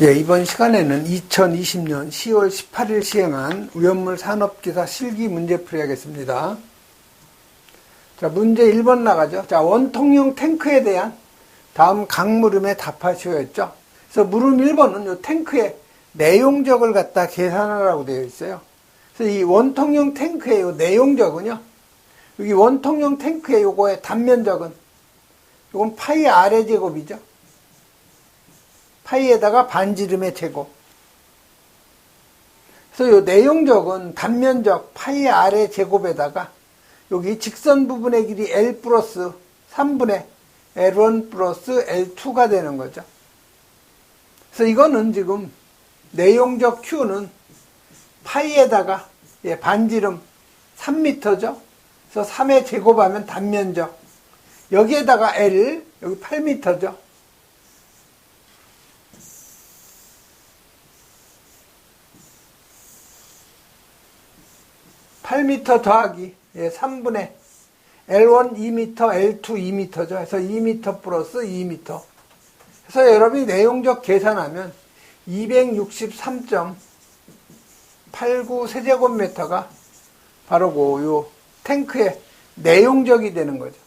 예, 이번 시간에는 2020년 10월 18일 시행한 위험물 산업기사 실기 문제풀이 하겠습니다. 자, 문제 1번 나가죠. 자, 원통형 탱크에 대한 다음 각 물음에 답하시오였죠. 그래서 물음 1번은 요 탱크의 내용적을 갖다 계산하라고 되어 있어요. 그래서 이 원통형 탱크의 요 내용적은요, 여기 원통형 탱크의 요거의 단면적은 요건 파이 R의 제곱이죠. 파이에다가 반지름의 제곱. 그래서 요 내용적은 단면적 파이 R의 제곱에다가 여기 직선 부분의 길이 L 플러스 3분의 L1 플러스 L2가 되는 거죠. 그래서 이거는 지금 내용적 Q는 파이에다가 반지름 3m죠. 그래서 3의 제곱하면 단면적. 여기에다가 L, 여기 8m죠. 8m 더하기 3분의 L1 2m, L2 2m죠. 그래서 2m 플러스 2m. 그래서 여러분이 내용적 계산하면 263.89 세제곱미터가 바로 요 탱크의 내용적이 되는 거죠.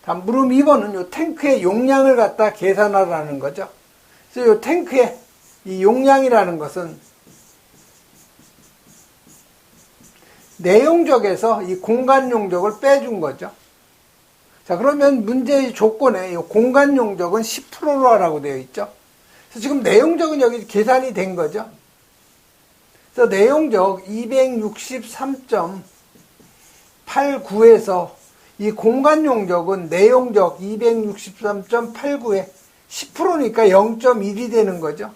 다음 물음 2번은 요 탱크의 용량을 갖다 계산하라는 거죠. 그래서 요 탱크의 이 용량이라는 것은 내용적에서 이 공간 용적을 빼준 거죠. 자, 그러면 문제의 조건에 이 공간 용적은 10%로 하라고 되어 있죠. 그래서 지금 내용적은 여기 계산이 된 거죠. 그래서 내용적 263.89에서 이 공간 용적은 내용적 263.89에 10%니까 0.1이 되는 거죠.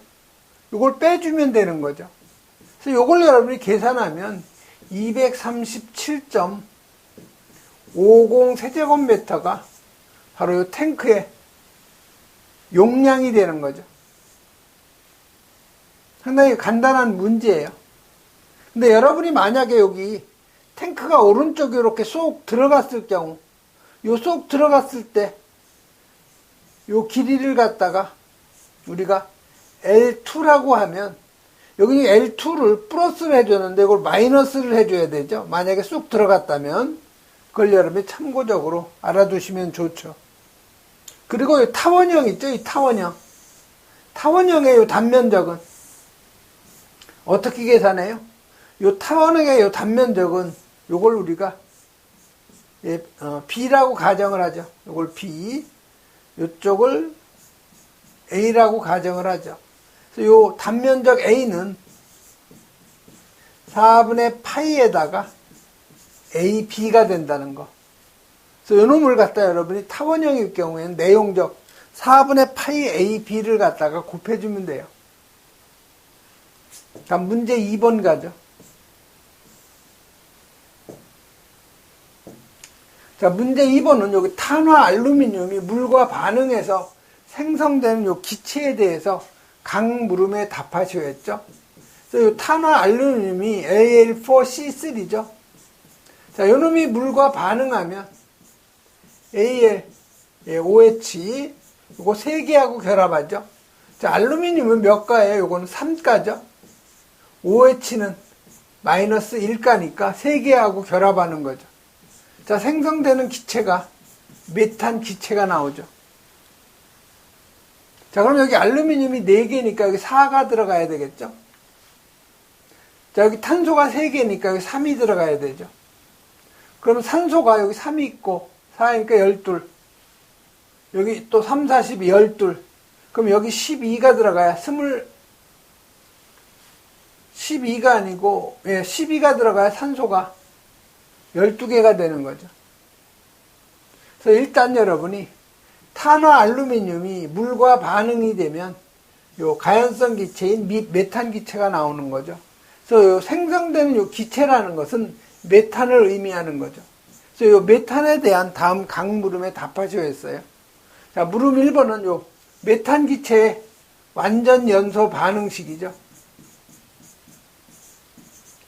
이걸 빼주면 되는 거죠. 그래서 이걸 여러분이 계산하면 237.50 세제곱미터가 바로 이 탱크의 용량이 되는 거죠. 상당히 간단한 문제예요. 근데 여러분이 만약에 여기 탱크가 오른쪽에 이렇게 쏙 들어갔을 경우, 요 쏙 들어갔을 때, 요 길이를 갖다가 우리가 L2라고 하면, 여기 L2를 플러스를 해줬는데 이걸 마이너스를 해줘야 되죠. 만약에 쑥 들어갔다면 그걸 여러분이 참고적으로 알아두시면 좋죠. 그리고 이 타원형 있죠. 이 타원형. 타원형의 이 단면적은 어떻게 계산해요? 이 타원형의 이 단면적은 이걸 우리가 B라고 가정을 하죠. 이걸 B, 이쪽을 A라고 가정을 하죠. 그래서 요 단면적 A는 4분의 파이에다가 AB가 된다는 거. 그래서 요 놈을 갖다 여러분이 타원형일 경우에는 내용적 4분의 파이 AB를 갖다가 곱해주면 돼요. 다음 문제 2번 가죠. 자, 문제 2번은 여기 탄화 알루미늄이 물과 반응해서 생성되는 요 기체에 대해서 각 물음에 답하시오였죠. 그래서 이 탄화 알루미늄이 Al4C3죠. 자, 요 놈이 물과 반응하면 Al, OH, 요거 3개하고 결합하죠. 자, 알루미늄은 몇 가예요? 요거는 3가죠. OH는 마이너스 1가니까 3개하고 결합하는 거죠. 자, 생성되는 기체가 메탄 기체가 나오죠. 자, 그럼 여기 알루미늄이 4개니까 여기 4가 들어가야 되겠죠? 자, 여기 탄소가 3개니까 여기 3이 들어가야 되죠. 그러면 산소가 여기 3이 있고, 4니까 12. 여기 또 3, 4, 12, 12. 그럼 여기 12가 들어가야 12가 아니고, 12가 들어가야 산소가 12개가 되는 거죠. 그래서 일단 여러분이 탄화 알루미늄이 물과 반응이 되면 요 가연성 기체인 메탄 기체가 나오는 거죠. 그래서 요 생성되는 요 기체라는 것은 메탄을 의미하는 거죠. 그래서 요 메탄에 대한 다음 각 물음에 답하셔야 했어요. 자, 물음 1번은 요 메탄 기체의 완전 연소 반응식이죠.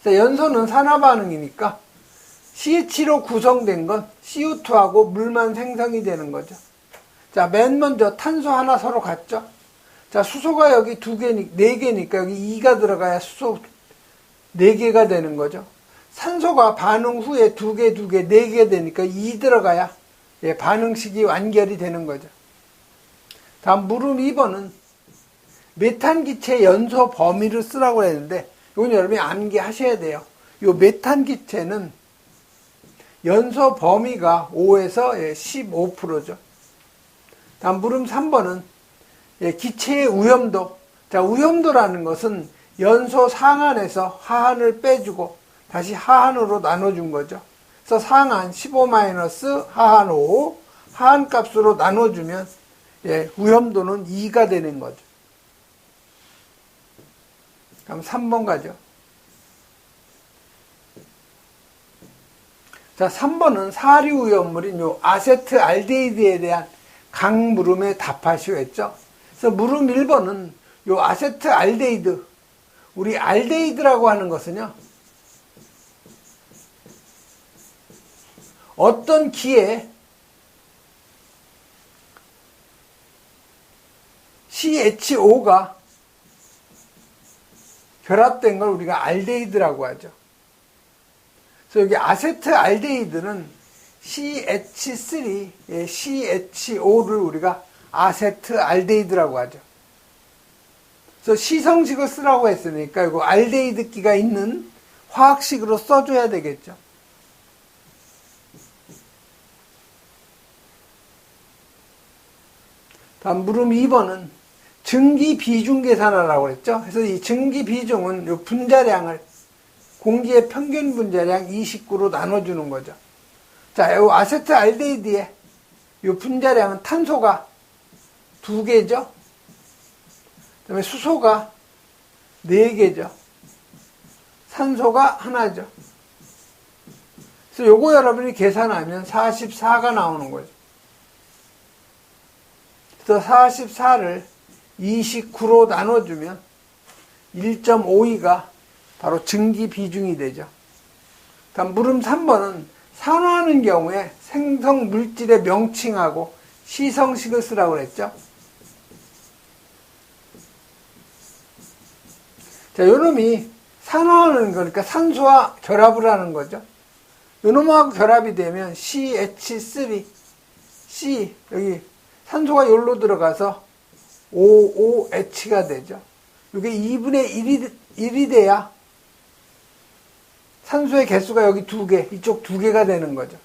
그래서 연소는 산화 반응이니까 CH로 구성된 건 CO2하고 물만 생성이 되는 거죠. 자, 맨 먼저 탄소 하나 서로 같죠? 자, 수소가 여기 4개니까 여기 2가 들어가야 수소 4개가 되는 거죠. 산소가 반응 후에 2개, 4개 되니까 2 들어가야 예, 반응식이 완결이 되는 거죠. 다음 물음 2번은 메탄 기체 연소 범위를 쓰라고 했는데 이건 여러분이 암기하셔야 돼요. 이 메탄 기체는 연소 범위가 5에서 15%죠. 다음 물음 3번은 기체의 우염도. 자, 우염도라는 것은 연소 상한에서 하한을 빼주고 다시 하한으로 나눠준 거죠. 그래서 상한 15 하한 5, 하한 값으로 나눠주면 우염도는 2가 되는 거죠. 그럼 3번 가죠. 자, 3번은 사리우염물인 요 아세트알데히드에 대한 강물음에 답하시오 했죠. 그래서 물음 1번은 요 아세트알데히드, 우리 알데히드라고 하는 것은요, 어떤 기에 CHO가 결합된 걸 우리가 알데히드라고 하죠. 그래서 여기 아세트알데히드는 CH3, CHO를 우리가 아세트알데히드라고 하죠. 그래서 시성식을 쓰라고 했으니까 이거 알데히드기가 있는 화학식으로 써줘야 되겠죠. 다음 물음 2번은 증기 비중 계산하라고 했죠. 그래서 이 증기 비중은 요 분자량을 공기의 평균 분자량 29로 나눠주는 거죠. 자, 요 아세트알데히드의 요 분자량은 탄소가 2개죠. 그다음에 수소가 4개죠. 산소가 하나죠. 그래서 요거 여러분이 계산하면 44가 나오는 거죠. 그래서 44를 29로 나눠주면 1.52가 바로 증기 비중이 되죠. 다음 물음 3번은 산화하는 경우에 생성 물질의 명칭하고 시성식을 쓰라고 그랬죠. 자, 요놈이 산화하는 거니까 산소와 결합을 하는 거죠. 요놈하고 결합이 되면 CH3, C, 여기 산소가 여기로 들어가서 OOH가 되죠. 이게 2분의 1이 돼야 산소의 개수가 여기 2개, 이쪽 2개가 되는 거죠.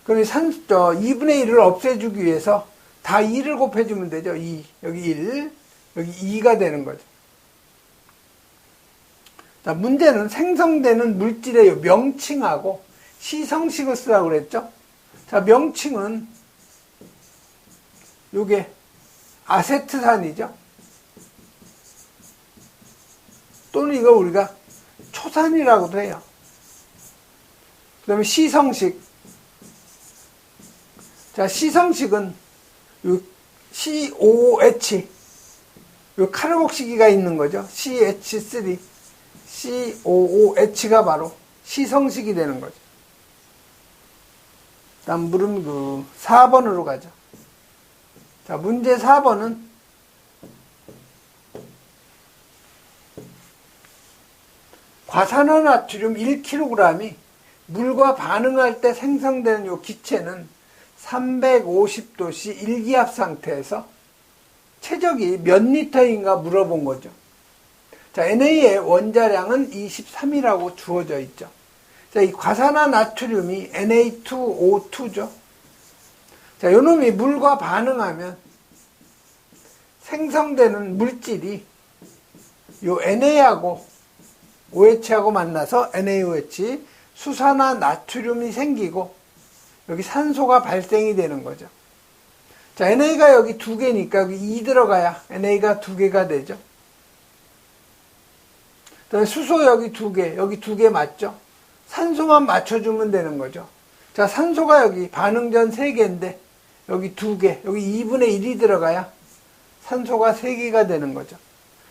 그럼 2분의 1을 없애주기 위해서 다 2를 곱해주면 되죠. 2, 여기 1, 여기 2가 되는 거죠. 자, 문제는 생성되는 물질의 명칭하고 시성식을 쓰라고 그랬죠. 자, 명칭은 요게 아세트산이죠. 또는 이거 우리가 초산이라고도 해요. 그 다음에 시성식. 자, 시성식은 요 COOH, 요 카르복시기가 있는 거죠. CH3, COOH가 바로 시성식이 되는 거죠. 다음 물음 4번으로 가죠. 자, 문제 4번은 과산화나트륨 1kg이 물과 반응할 때 생성되는 이 기체는 350도씨 일기압 상태에서 최적이 몇 리터인가 물어본 거죠. 자, NA의 원자량은 23이라고 주어져 있죠. 자, 이 과산화나트륨이 Na2O2죠. 자, 요놈이 물과 반응하면 생성되는 물질이 요 NA하고 OH하고 만나서 NaOH, 수산화나트륨이 생기고 여기 산소가 발생이 되는 거죠. 자, NA가 여기 2개니까 여기 2 들어가야 NA가 2개가 되죠. 그다음에 수소 여기 2개, 여기 2개 맞죠? 산소만 맞춰주면 되는 거죠. 자, 산소가 여기 반응 전 3개인데 여기 2개, 여기 2분의 1이 들어가야 산소가 3개가 되는 거죠.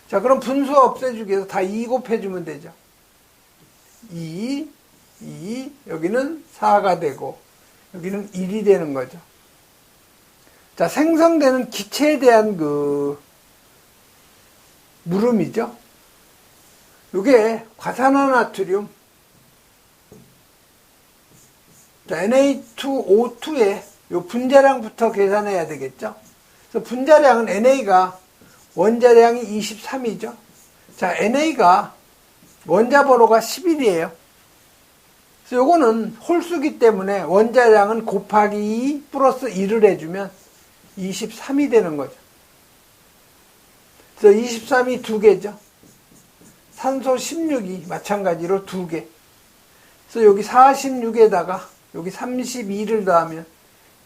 자, 그럼 분수 없애주기 위해서 다 2 곱해주면 되죠. 2, 여기는 4가 되고, 여기는 1이 되는 거죠. 자, 생성되는 기체에 대한 물음이죠. 이게 과산화나트륨 Na2O2의 요 분자량부터 계산해야 되겠죠. 그래서 분자량은 NA가 원자량이 23이죠. 자, NA가 원자 번호가 11이에요. 그래서 요거는 홀수기 때문에 원자량은 곱하기 2 플러스 1을 해주면 23이 되는 거죠. 그래서 23이 2개죠. 산소 16이 마찬가지로 2개. 그래서 여기 46에다가 여기 32를 더하면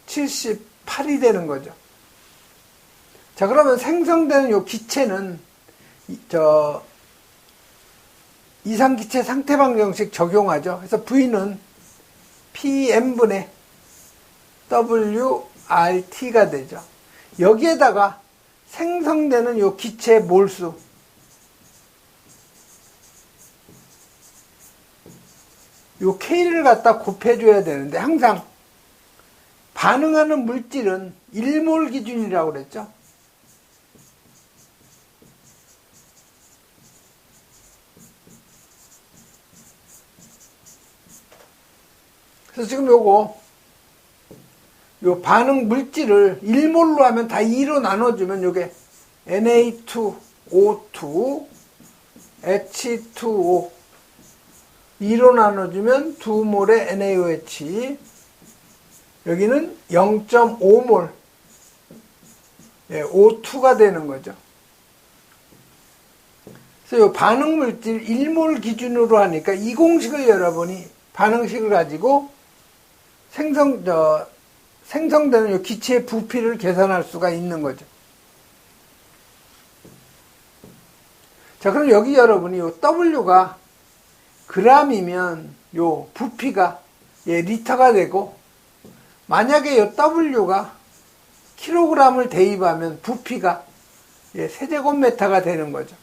78이 되는 거죠. 자, 그러면 생성되는 요 기체는 이상기체 상태방정식 적용하죠. 그래서 V는 PM분의 WRT가 되죠. 여기에다가 생성되는 요 기체 몰수 요 K를 갖다 곱해줘야 되는데 항상 반응하는 물질은 1몰 기준이라고 그랬죠. 그래서 지금 요 반응 물질을 1몰로 하면 다 2로 나눠주면 요게 Na2O2 H2O 2로 나눠주면 2몰의 NaOH 여기는 0.5몰 O2가 되는 거죠. 그래서 요 반응 물질 1몰 기준으로 하니까 이 공식을 여러분이 반응식을 가지고 생성되는 요 기체의 부피를 계산할 수가 있는 거죠. 자, 그럼 여기 여러분이 요 W가 g이면 요 부피가 리터가 되고, 만약에 요 W가 킬로그램을 대입하면 부피가 세제곱미터가 되는 거죠.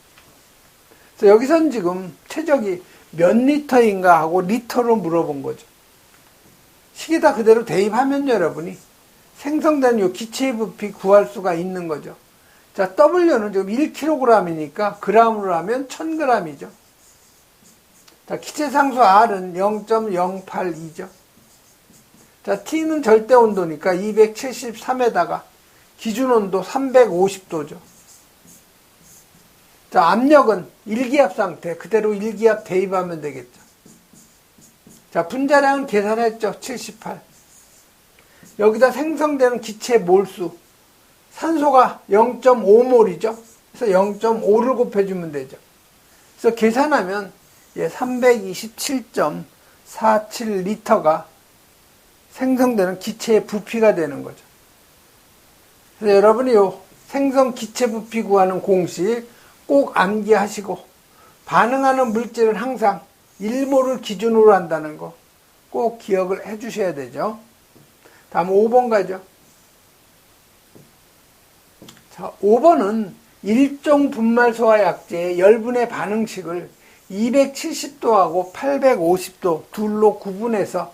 그래서 여기선 지금 최적이 몇 리터인가 하고 리터로 물어본 거죠. 식에다 그대로 대입하면 여러분이 생성된 요 기체의 부피 구할 수가 있는 거죠. 자, W는 지금 1kg이니까 g으로 하면 1000g이죠. 자, 기체상수 R은 0.082죠. 자, T는 절대 온도니까 273에다가 기준 온도 350도죠. 자, 압력은 일기압 상태, 그대로 일기압 대입하면 되겠죠. 자, 분자량은 계산했죠. 78. 여기다 생성되는 기체 몰수, 산소가 0.5몰이죠. 그래서 0.5를 곱해주면 되죠. 그래서 계산하면 327.47리터가 생성되는 기체의 부피가 되는 거죠. 그래서 여러분이 요 생성 기체 부피 구하는 공식 꼭 암기하시고, 반응하는 물질은 항상 1몰을 기준으로 한다는 거 꼭 기억을 해 주셔야 되죠. 다음 5번 가죠. 자, 5번은 일종 분말 소화 약제의 열분의 반응식을 270도하고 850도 둘로 구분해서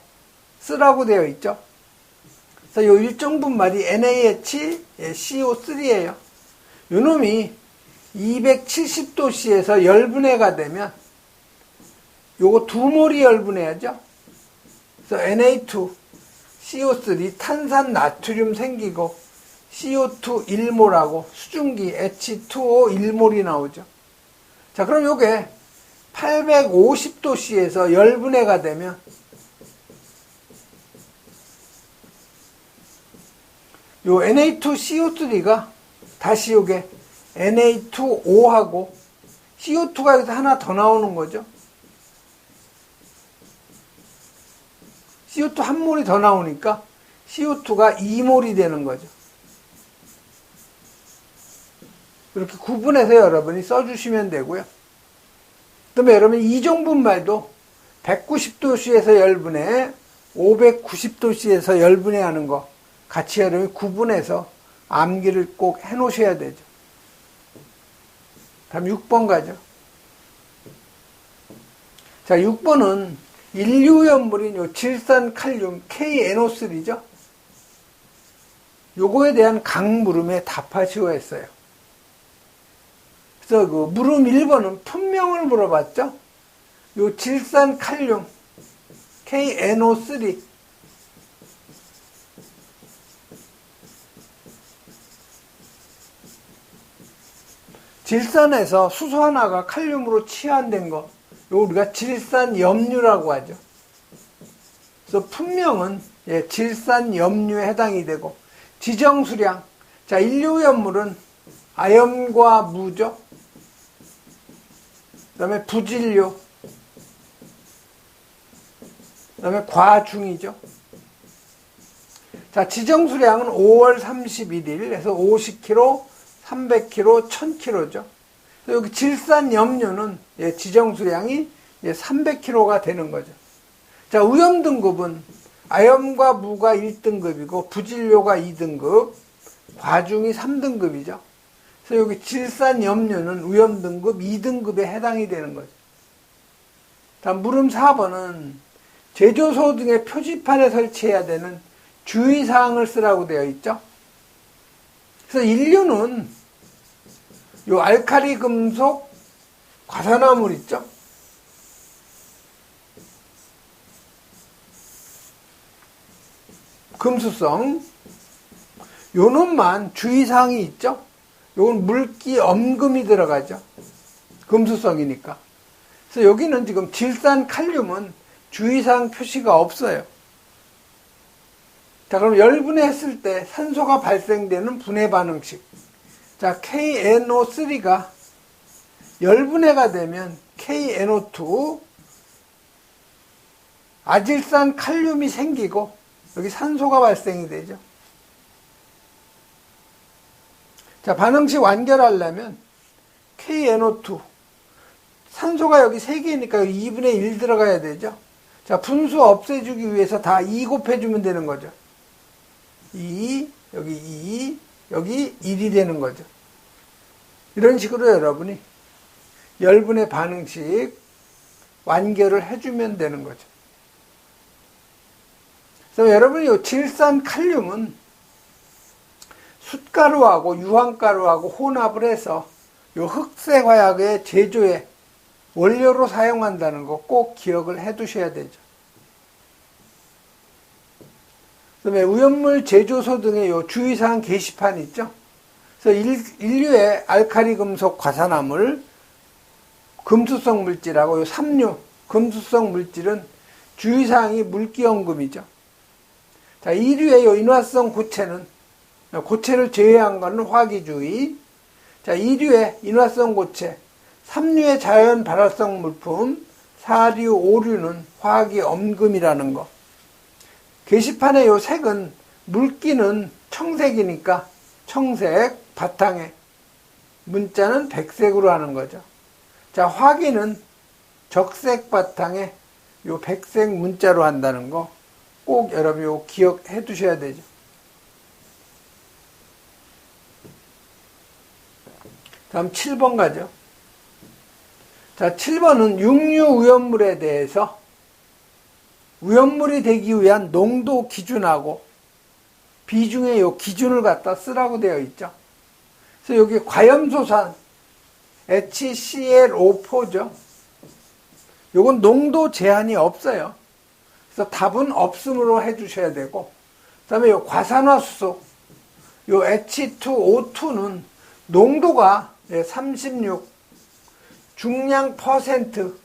쓰라고 되어 있죠. 그래서 요 일종 분말이 NaHCO3예요. 요 놈이 270도씨에서 열분해가 되면 요거 2몰이 열분해야죠. 그래서 Na2CO3 탄산 나트륨 생기고 CO2 1몰하고 수증기 H2O 1몰이 나오죠. 자, 그럼 요게 850도씨에서 열분해가 되면 요 Na2CO3가 다시 요게 Na2O하고 CO2가 여기서 하나 더 나오는 거죠. CO2 한 몰이 더 나오니까 CO2가 2몰이 되는 거죠. 이렇게 구분해서 여러분이 써주시면 되고요. 그 다음에 여러분 이종분말도 190도씨에서 열분해, 590도씨에서 열분해 하는 거 같이 여러분이 구분해서 암기를 꼭 해 놓으셔야 되죠. 다음 6번 가죠. 자, 6번은 인류연물인 요 질산칼륨 KNO3죠. 요거에 대한 강물음에 답하시오 했어요. 그래서 그 물음 1번은 품명을 물어봤죠. 요 질산 칼륨 KNO3 질산에서 수소 하나가 칼륨으로 치환된 거, 요 우리가 질산염류라고 하죠. 그래서 품명은 질산염류에 해당이 되고, 지정수량, 자 인류염물은 아염과 무죠. 그 다음에 부진료, 그 다음에 과중이죠. 자 지정수량은 5월 31일에서 50kg, 300kg, 1000kg죠. 여기 질산염류는 지정수량이 300kg가 되는 거죠. 자, 위험등급은 아염과 무가 1등급이고 부진료가 2등급, 과중이 3등급이죠. 그래서 여기 질산염류는 위험등급 2등급에 해당이 되는 거죠. 다음 물음 4번은 제조소 등의 표지판에 설치해야 되는 주의사항을 쓰라고 되어 있죠. 그래서 인류는 요 알칼리 금속 과산화물 있죠. 금수성. 요놈만 주의사항이 있죠. 요건 물기 엄금이 들어가죠. 금수성이니까. 그래서 여기는 지금 질산 칼륨은 주의사항 표시가 없어요. 자, 그럼 열분해했을 때 산소가 발생되는 분해 반응식. 자, KNO3가 열분해가 되면 KNO2, 아질산 칼륨이 생기고 여기 산소가 발생이 되죠. 자, 반응식 완결하려면 KNO2, 산소가 여기 3개니까 2분의 1 들어가야 되죠. 자, 분수 없애주기 위해서 다 2 곱해주면 되는 거죠. 2, 여기 2, 여기 1이 되는 거죠. 이런 식으로 여러분이 열분의 반응식 완결을 해주면 되는 거죠. 그래서 여러분이 이 질산 칼륨은 숯가루하고 유황가루하고 혼합을 해서 이 흑색 화약의 제조에 원료로 사용한다는 거 꼭 기억을 해 두셔야 되죠. 그 다음에 위험물 제조소 등의 요 주의사항 게시판 있죠. 그래서 인류의 알칼리 금속 과산화물, 금수성 물질하고 요 삼류, 금수성 물질은 주의사항이 물기염금이죠. 자, 이류의 요 인화성 고체는, 고체를 제외한 것은 화기주의. 자, 이류의 인화성 고체, 삼류의 자연 발활성 물품, 사류, 오류는 화학이 엄금이라는 거. 게시판의 요 색은 물기는 청색이니까 청색 바탕에, 문자는 백색으로 하는 거죠. 자, 화기는 적색 바탕에 요 백색 문자로 한다는 거 꼭 여러분 요 기억해 두셔야 되죠. 다음 7번 가죠. 자, 7번은 육류 위험물에 대해서 위험물이 되기 위한 농도 기준하고 비중의 요 기준을 갖다 쓰라고 되어 있죠. 그래서 여기 과염소산 HClO4죠. 요건 농도 제한이 없어요. 그래서 답은 없음으로 해주셔야 되고, 그 다음에 요 과산화수소, 요 H2O2는 농도가 36 중량 퍼센트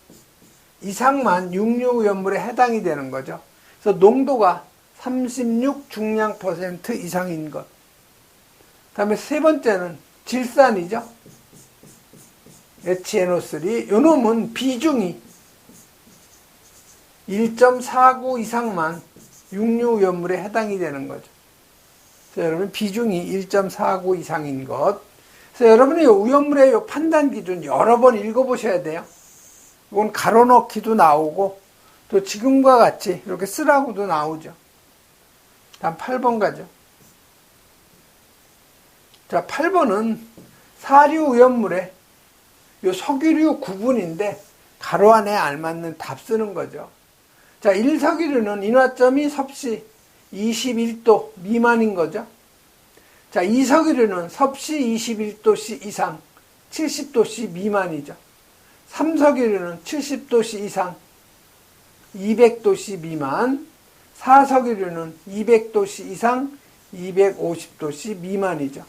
이상만 육류위험물에 해당이 되는 거죠. 그래서 농도가 36 중량 퍼센트 이상인 것. 그 다음에 세 번째는 질산이죠. HNO3. 요 놈은 비중이 1.49 이상만 육류위험물에 해당이 되는 거죠. 그래서 여러분 비중이 1.49 이상인 것. 그래서 여러분이 위험물의 요 판단 기준 여러 번 읽어보셔야 돼요. 이건 가로넣기도 나오고 또 지금과 같이 이렇게 쓰라고도 나오죠. 다음 8번 가죠. 자, 8번은 사류 위험물의 요 석유류 구분인데 가로 안에 알맞는 답 쓰는 거죠. 자, 1석유류는 인화점이 섭씨 21도 미만인 거죠. 자, 2석유류는 섭씨 21도 이상 70도씨 미만이죠. 삼석유류는 70도씨 이상 200도씨 미만, 사석유류는 200도씨 이상 250도씨 미만이죠.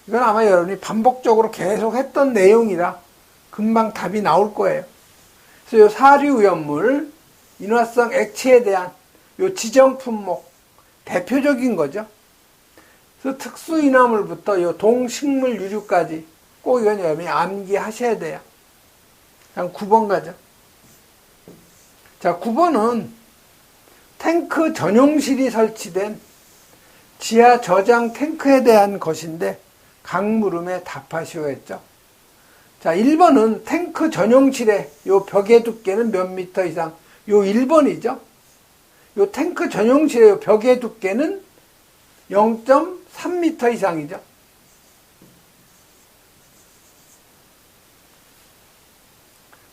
이건 아마 여러분이 반복적으로 계속 했던 내용이라 금방 답이 나올 거예요. 그래서 요 사류오염물, 인화성 액체에 대한 요 지정 품목, 대표적인 거죠. 그래서 특수인화물부터 요 동식물 유류까지 꼭 이건 여러분이 암기하셔야 돼요. 다음 9번 가죠. 자, 9번은 탱크 전용실이 설치된 지하 저장 탱크에 대한 것인데 강물음에 답하시오 했죠. 자, 1번은 탱크 전용실의 요 벽의 두께는 몇 미터 이상? 요 1번이죠. 요 탱크 전용실의 요 벽의 두께는 0.3m 이상이죠.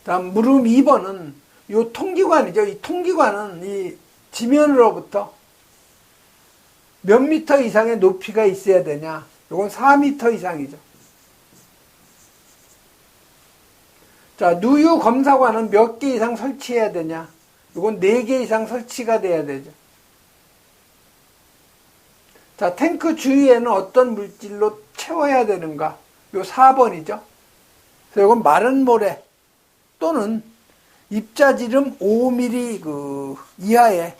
다음 물음 2번은 요 통기관이죠. 이 통기관은 이 지면으로부터 몇 미터 이상의 높이가 있어야 되냐? 요건 4미터 이상이죠. 자, 누유 검사관은 몇 개 이상 설치해야 되냐? 요건 4개 이상 설치가 돼야 되죠. 자, 탱크 주위에는 어떤 물질로 채워야 되는가? 요 4번이죠. 그래서 요건 마른 모래 또는 입자지름 5mm 이하의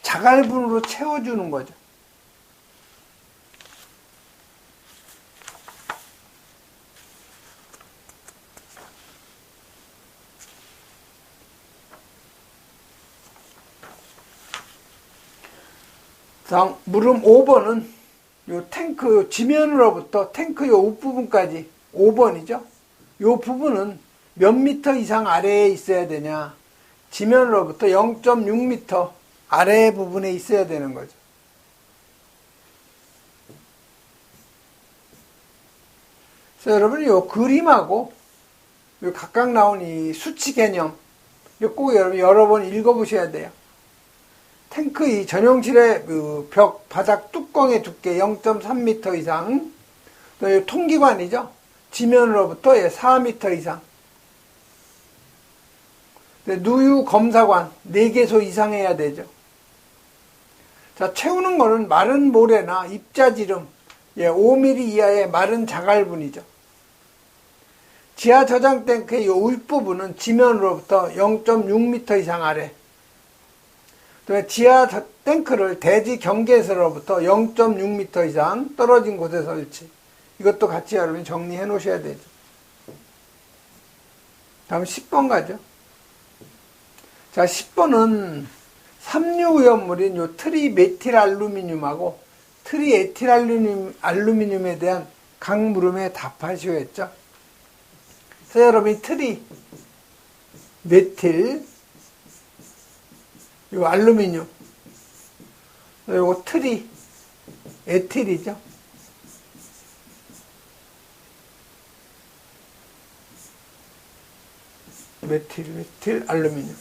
자갈분으로 채워주는 거죠. 다음 물음 5번은 요 탱크 지면으로부터 탱크 요 윗부분까지 5번이죠. 요 부분은 몇 미터 이상 아래에 있어야 되냐? 지면으로부터 0.6m 아래 부분에 있어야 되는 거죠. 그래서 여러분이 요 그림하고 요 각각 나온 이 수치 개념 요 꼭 여러분 여러 번 읽어보셔야 돼요. 탱크 이 전용실의 그 벽 바닥 뚜껑의 두께 0.3m 이상, 또 통기관이죠. 지면으로부터 4m 이상. 누유 검사관 4개소 이상 해야 되죠. 자, 채우는 거는 마른 모래나 입자지름 5mm 이하의 마른 자갈분이죠. 지하 저장 탱크의 이 윗부분은 지면으로부터 0.6m 이상 아래. 지하 탱크를 대지 경계에서로부터 0.6m 이상 떨어진 곳에 설치. 이것도 같이 여러분이 정리해 놓으셔야 되죠. 다음 10번 가죠. 자, 10번은 삼류오염물인 요 트리메틸알루미늄하고 트리에틸알루미늄에 대한 강물음에 답하시오 했죠. 그래서 여러분이 트리메틸 요 알루미늄, 요거 트리에틸이죠. 메틸 알루미늄.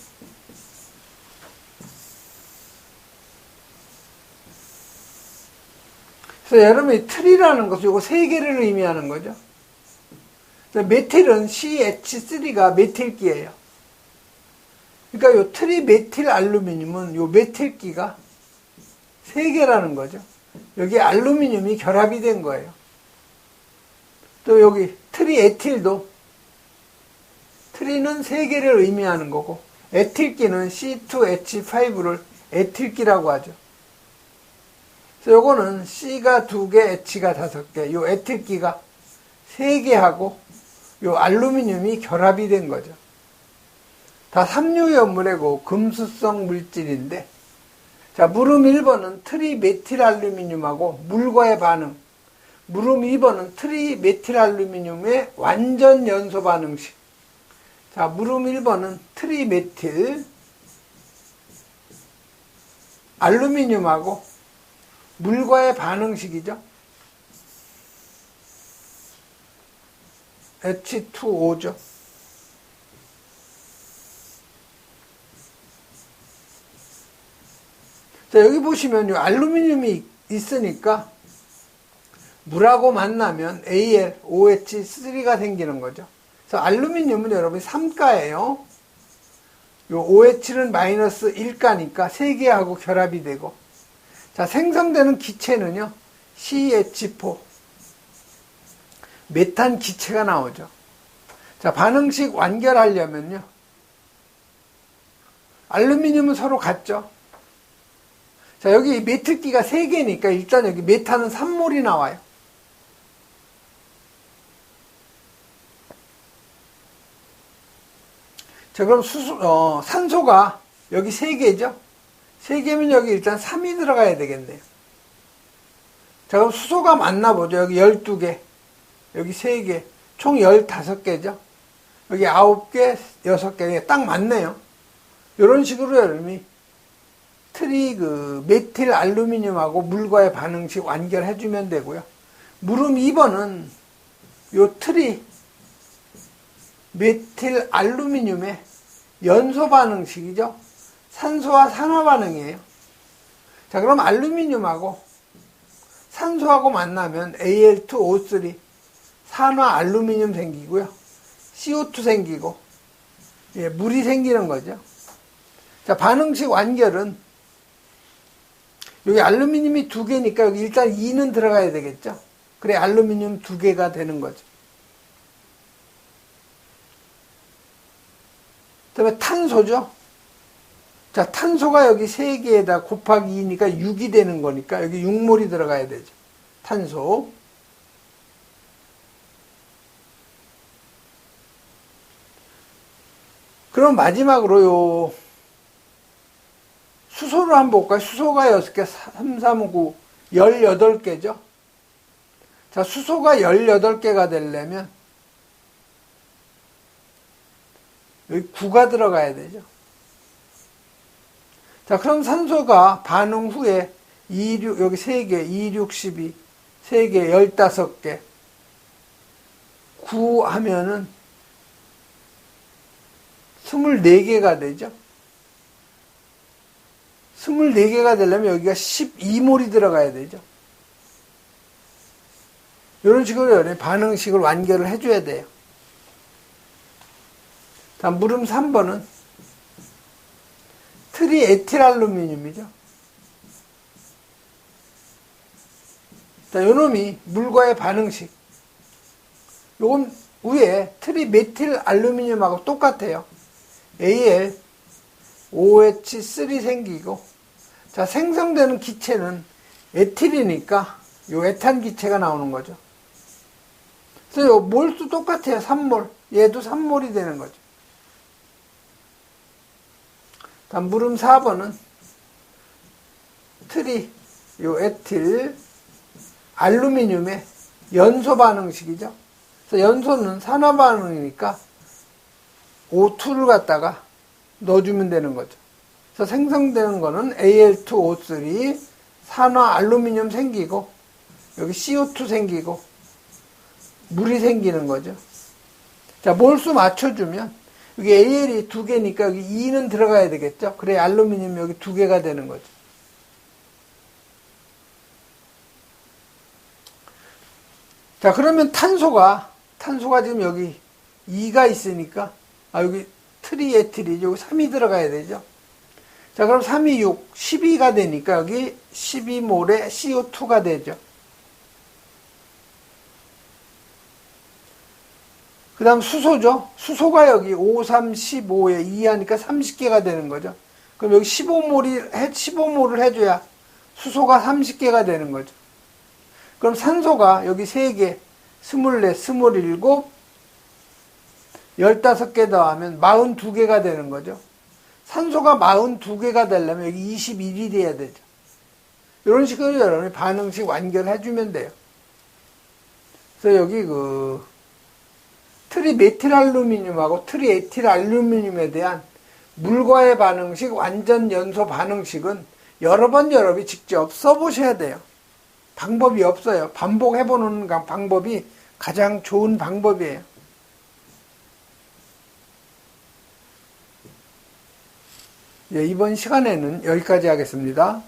그래서 여러분이 트리라는 것은 요거 3개를 의미하는 거죠. 메틸은 CH3가 메틸기예요. 그러니까 요 트리메틸 알루미늄은 요 메틸기가 3개라는 거죠. 여기 알루미늄이 결합이 된 거예요. 또 여기 트리에틸도 트리는 3개를 의미하는 거고 에틸기는 C2H5를 에틸기라고 하죠. 그래서 요거는 C가 2개, H가 5개, 요 에틸기가 3개하고 요 알루미늄이 결합이 된 거죠. 다 삼류염물이고 금수성 물질인데, 자, 물음 1번은 트리메틸알루미늄하고 물과의 반응, 물음 2번은 트리메틸알루미늄의 완전 연소 반응식. 자, 물음 1번은 트리메틸 알루미늄하고 물과의 반응식이죠. H2O죠. 자, 여기 보시면 요 알루미늄이 있으니까 물하고 만나면 AlOH3가 생기는 거죠. 그래서 알루미늄은 여러분 3가예요. 요 OH는 마이너스 1가니까 3개하고 결합이 되고, 자, 생성되는 기체는요, CH4, 메탄 기체가 나오죠. 자, 반응식 완결하려면요, 알루미늄은 서로 같죠. 자, 여기 메틸기가 3개니까 일단 여기 메탄은 3몰이 나와요. 자, 그럼 산소가 여기 3개죠? 3개면 여기 일단 3이 들어가야 되겠네요. 자, 그럼 수소가 맞나 보죠. 여기 12개, 여기 3개, 총 15개죠? 여기 9개, 6개, 딱 맞네요. 이런 식으로 여러분이 메틸 알루미늄하고 물과의 반응식 완결해주면 되고요. 물음 2번은 요 메틸 알루미늄의 연소 반응식이죠. 산소와 산화 반응이에요. 자, 그럼 알루미늄하고 산소하고 만나면 Al2O3 산화 알루미늄 생기고요. CO2 생기고, 예, 물이 생기는 거죠. 자, 반응식 완결은 여기 알루미늄이 2개니까 여기 일단 2는 들어가야 되겠죠. 그래 알루미늄 2개가 되는 거죠. 그 다음에 탄소죠. 자, 탄소가 여기 3개에다 곱하기 2니까 6이 되는 거니까 여기 6몰이 들어가야 되죠. 탄소. 그럼 마지막으로 요 수소를 한번 볼까요? 수소가 6개, 3, 3, 9, 18개죠. 자, 수소가 18개가 되려면 여기 9가 들어가야 되죠. 자, 그럼 산소가 반응 후에 26, 여기 3개, 2, 6, 12, 3개, 15개, 9 하면은 24개가 되죠. 24개가 되려면 여기가 12몰이 들어가야 되죠. 이런 식으로 반응식을 완결을 해줘야 돼요. 다음 물음 3번은 트리에틸알루미늄이죠. 자, 요놈이 물과의 반응식. 요건 위에 트리메틸알루미늄하고 똑같아요. AlOH3 생기고, 자, 생성되는 기체는 에틸이니까 요 에탄 기체가 나오는 거죠. 그래서 요 몰도 똑같아요. 3몰. 얘도 3몰이 되는 거죠. 다음 물음 4번은 요 에틸 알루미늄의 연소 반응식이죠. 그래서 연소는 산화 반응이니까 O2를 갖다가 넣어주면 되는 거죠. 그래서 생성되는 거는 Al2O3 산화 알루미늄 생기고, 여기 CO2 생기고, 물이 생기는 거죠. 자, 몰수 맞춰주면 여기 Al이 2개니까 여기 2는 들어가야 되겠죠. 그래 알루미늄 여기 2개가 되는 거죠. 자, 그러면 탄소가 지금 여기 2가 있으니까, 여기 트리에틸이 여기 3이 들어가야 되죠. 자, 그럼 3이 6, 12가 되니까 여기 12몰에 CO2가 되죠. 그 다음 수소죠. 수소가 여기 5, 3, 15에 2 하니까 30개가 되는 거죠. 그럼 여기 15몰을 해줘야 수소가 30개가 되는 거죠. 그럼 산소가 여기 3개, 24, 27, 15개 더하면 42개가 되는 거죠. 산소가 42개가 되려면 여기 21이 돼야 되죠. 이런 식으로 여러분이 반응식 완결해주면 돼요. 그래서 여기 트리메틸알루미늄하고 트리에틸알루미늄에 대한 물과의 반응식, 완전 연소 반응식은 여러 번 여러분이 직접 써보셔야 돼요. 방법이 없어요. 반복해보는 방법이 가장 좋은 방법이에요. 예, 이번 시간에는 여기까지 하겠습니다.